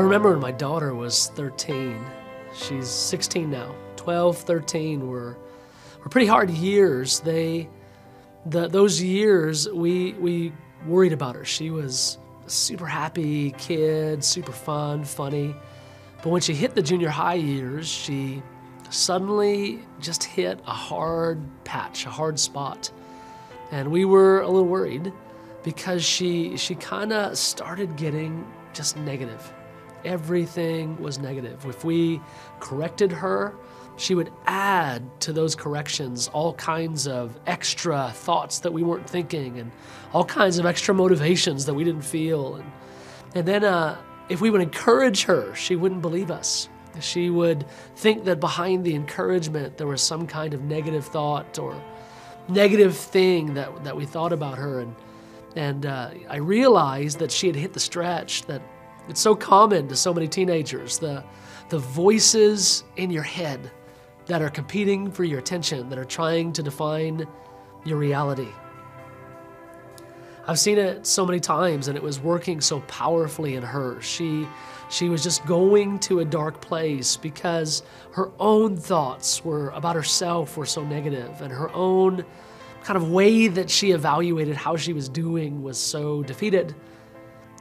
remember when my daughter was 13. She's 16 now. 12, 13 were pretty hard years. Those years, we worried about her. She was a super happy kid, super fun, funny. But when she hit the junior high years, she suddenly just hit a hard patch, a hard spot. And we were a little worried because she kind of started getting just negative. Everything was negative. If we corrected her, she would add to those corrections all kinds of extra thoughts that we weren't thinking and all kinds of extra motivations that we didn't feel. And then if we would encourage her, she wouldn't believe us. She would think that behind the encouragement there was some kind of negative thought or negative thing that we thought about her. And I realized that she had hit the stretch that it's so common to so many teenagers, the voices in your head that are competing for your attention, that are trying to define your reality. I've seen it so many times, and it was working so powerfully in her. She was just going to a dark place because her own thoughts about herself were so negative, and her own kind of way that she evaluated how she was doing was so defeated.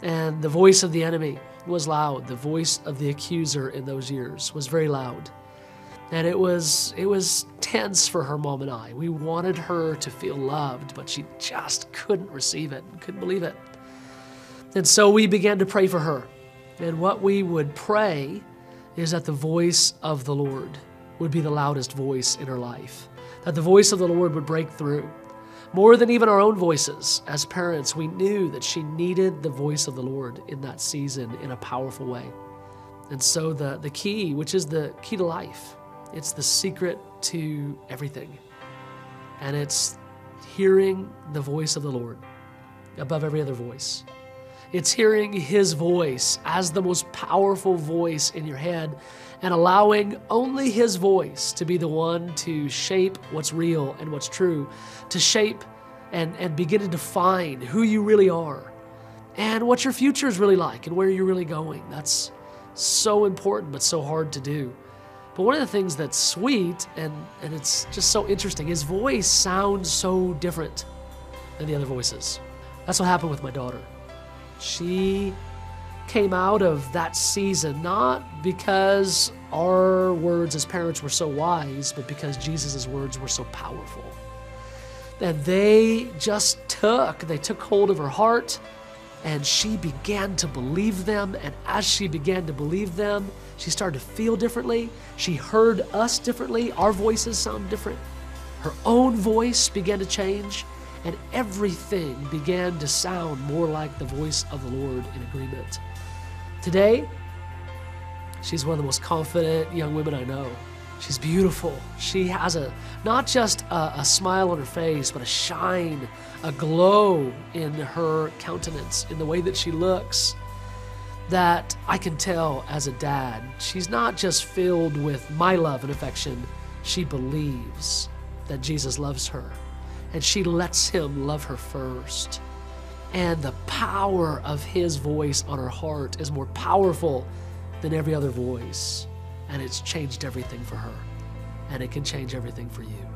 And the voice of the enemy was loud. The voice of the accuser in those years was very loud. And it was tense for her mom and I. We wanted her to feel loved, but she just couldn't receive it, couldn't believe it. And so we began to pray for her. And what we would pray is that the voice of the Lord would be the loudest voice in her life, that the voice of the Lord would break through. More than even our own voices, as parents, we knew that she needed the voice of the Lord in that season in a powerful way. And so the key, which is the key to life, it's the secret to everything. And it's hearing the voice of the Lord above every other voice. It's hearing His voice as the most powerful voice in your head and allowing only His voice to be the one to shape what's real and what's true, to shape and begin to define who you really are and what your future is really like and where you're really going. That's so important, but so hard to do. But one of the things that's sweet and it's just so interesting, His voice sounds so different than the other voices. That's what happened with my daughter. She came out of that season not because our words as parents were so wise, but because Jesus' words were so powerful. And they took hold of her heart, and she began to believe them. And as she began to believe them, she started to feel differently. She heard us differently. Our voices sound different. Her own voice began to change, and everything began to sound more like the voice of the Lord in agreement. Today, she's one of the most confident young women I know. She's beautiful. She has not just a smile on her face, but a shine, a glow in her countenance, in the way that she looks, that I can tell as a dad. She's not just filled with my love and affection. She believes that Jesus loves her, and she lets Him love her first. And the power of His voice on her heart is more powerful than every other voice. And it's changed everything for her. And it can change everything for you.